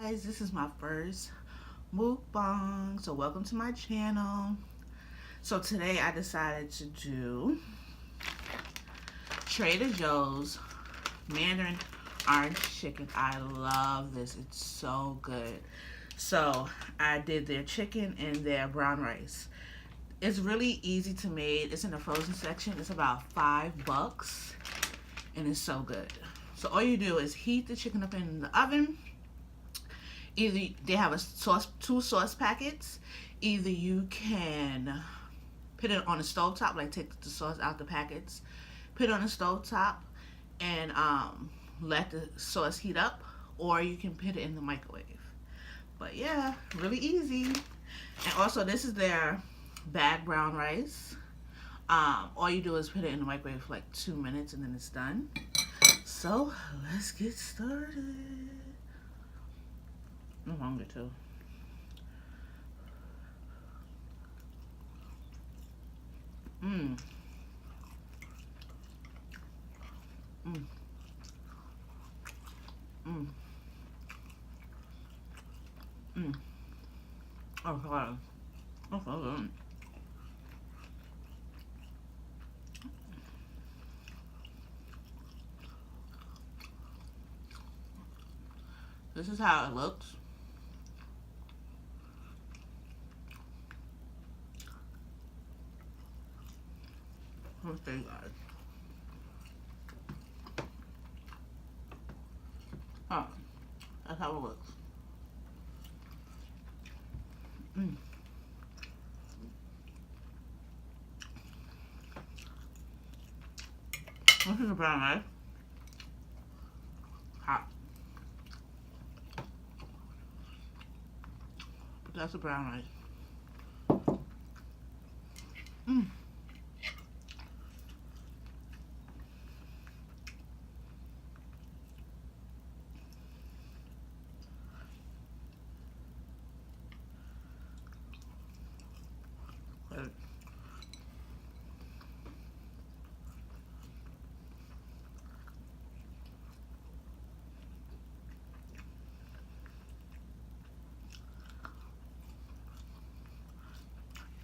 Guys, this is my first mukbang, so welcome to my channel. So today I decided to do Trader Joe's Mandarin Orange Chicken. I love this, it's so good. So I did their chicken and their brown rice. It's really easy to make. It's in the frozen section. It's about $5 and it's so good. So all you do is heat the chicken up in the oven. Either they have two sauce packets. Either you can put it on the stove top, like take the sauce out the packets, put it on the stove top, and let the sauce heat up, or you can put it in the microwave. But yeah, really easy. And also, this is their bagged brown rice. All you do is put it in the microwave for like 2 minutes, and then it's done. So let's get started. I'm hungry too. Mmm. Mmm. Mmm. Mmm. Oh god. Oh so good. This is how it looks. Let's see, guys. Oh, that's how it looks. Mmm. This is a brown rice. Hot. But that's a brown rice. Mmm. Good.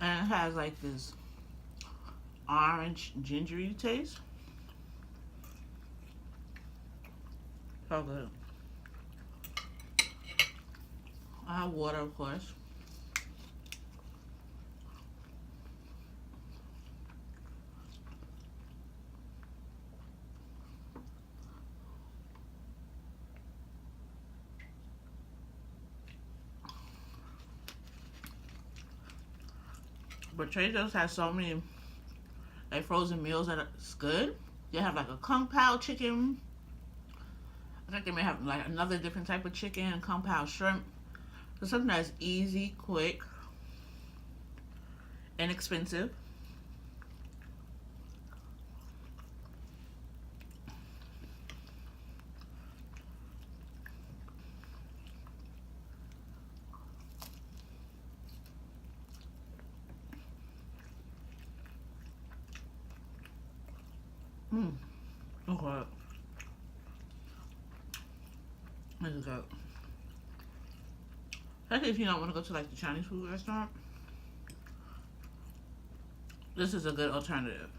And it has like this orange gingery taste. So good. I have water, of course. But Trader Joe's has so many like frozen meals that it's good. They have like a kung pao chicken. I think they may have like another different type of chicken, kung pao shrimp. So something that's easy, quick, inexpensive. Mmm. Okay. This is good. Especially if you don't want to go to like the Chinese food restaurant, this is a good alternative.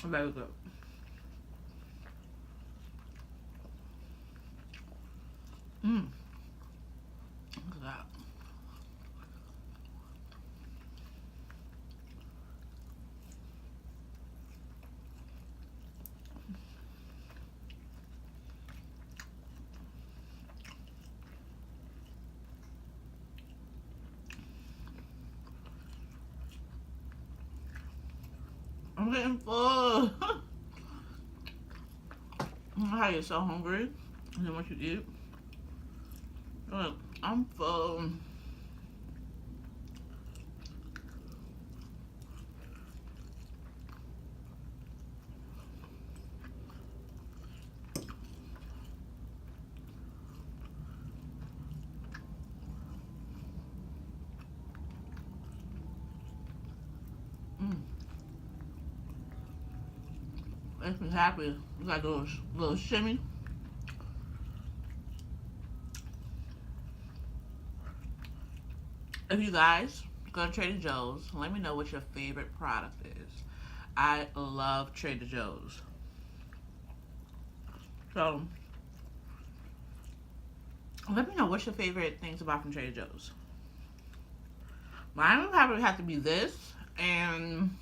Very good. Mmm. Look at that. I'm getting full. How you're so hungry, and then what you eat. Look, I'm full. Makes me happy. You got a little shimmy. If you guys go to Trader Joe's, let me know what your favorite product is. I love Trader Joe's. So let me know what's your favorite things about from Trader Joe's. Mine would probably have to be this and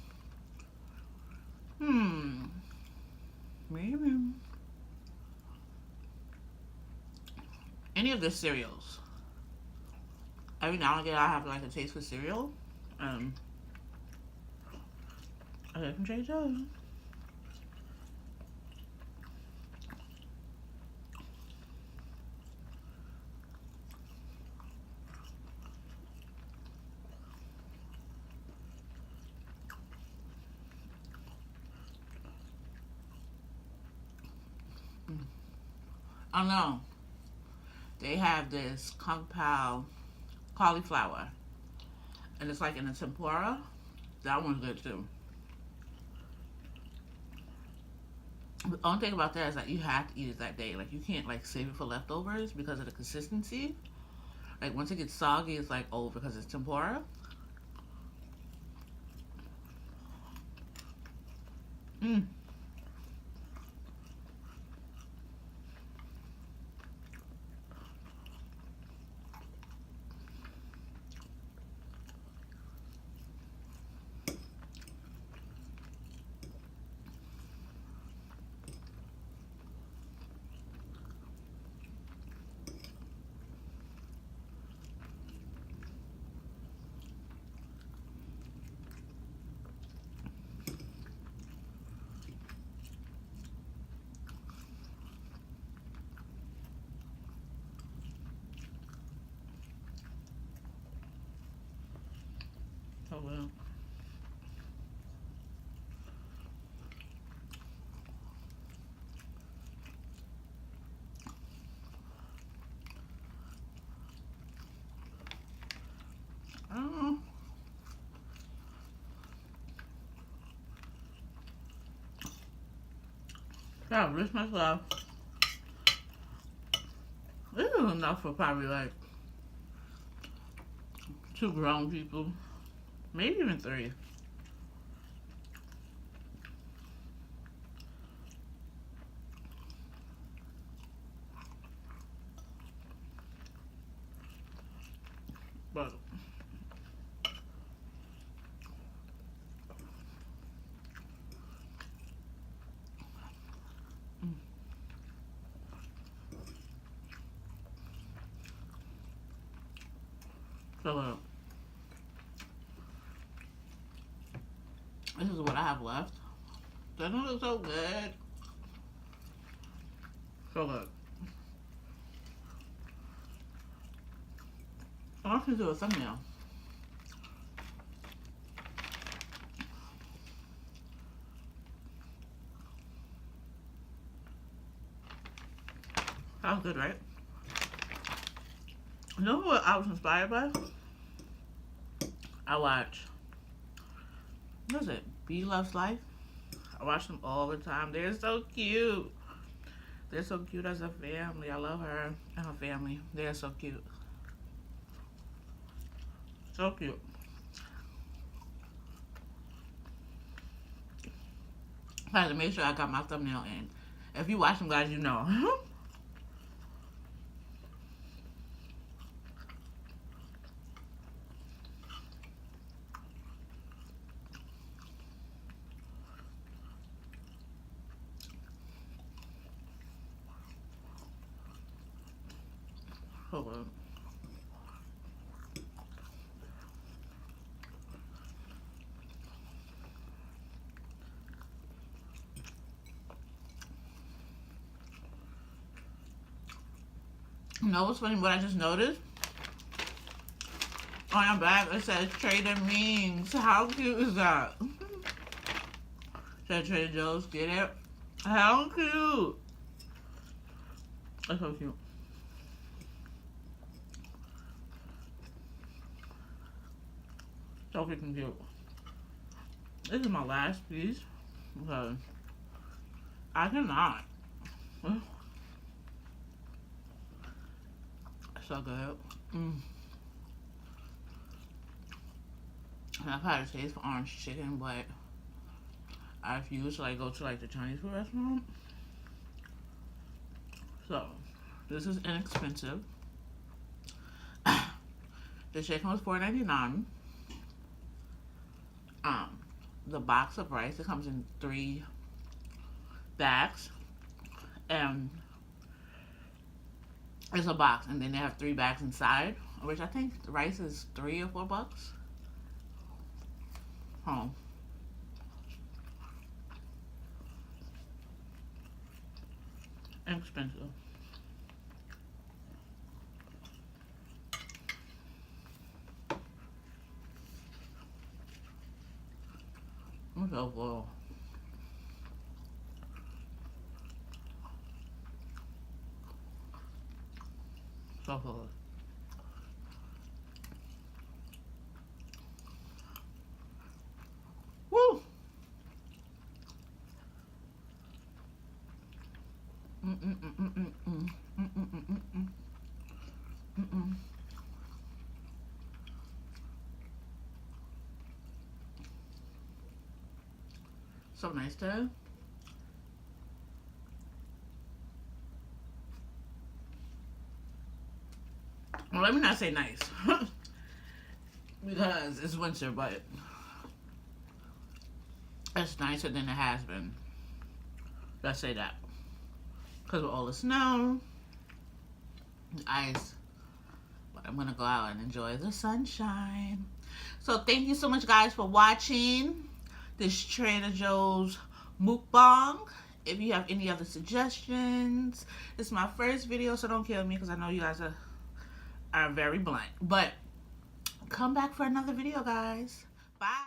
maybe any of the cereals. Every now and again I have like a taste for cereal. I get from Trader Joe's. Oh no, they have this Kung Pao cauliflower, and it's like in a tempura. That one's good too. The only thing about that is that you have to eat it that day. Like you can't like save it for leftovers because of the consistency. Like once it gets soggy, it's like over because it's tempura. Mm. Oh well. Oh, gotta rinse myself. This is enough for probably like two grown people, maybe even three. But so this is what I have left. Doesn't it look so good? So good. I want to do a thumbnail. Sounds good, right? You know what I was inspired by? I watch, what is it? Bee Loves Life? I watch them all the time. They're so cute. They're so cute as a family. I love her and her family. They're so cute. So cute. I had to make sure I got my thumbnail in. If you watch them, guys, you know. Hold on. You know what's funny? What I just noticed? On your back, it says Trader Means. How cute is that? Said Trader Joe's. Get it? How cute? That's so cute. So freaking cute. This is my last piece. Okay. I cannot. So good. And I've had a taste for orange chicken, but I refuse to like go to like the Chinese food restaurant. So this is inexpensive. The chicken was $4.99. The box of rice, it comes in 3 bags, and it's a box, and then they have 3 bags inside, which I think the rice is $3 or $4. Oh, expensive. I'm so full. So full. Woo! So nice though. Well, let me not say nice. Because it's winter, but it's nicer than it has been. Let's say that. Because with all the snow, the ice, but I'm going to go out and enjoy the sunshine. So thank you so much, guys, for watching this Trader Joe's mukbang. If you have any other suggestions, this is my first video, so don't kill me because I know you guys are very blunt. But come back for another video, guys. Bye.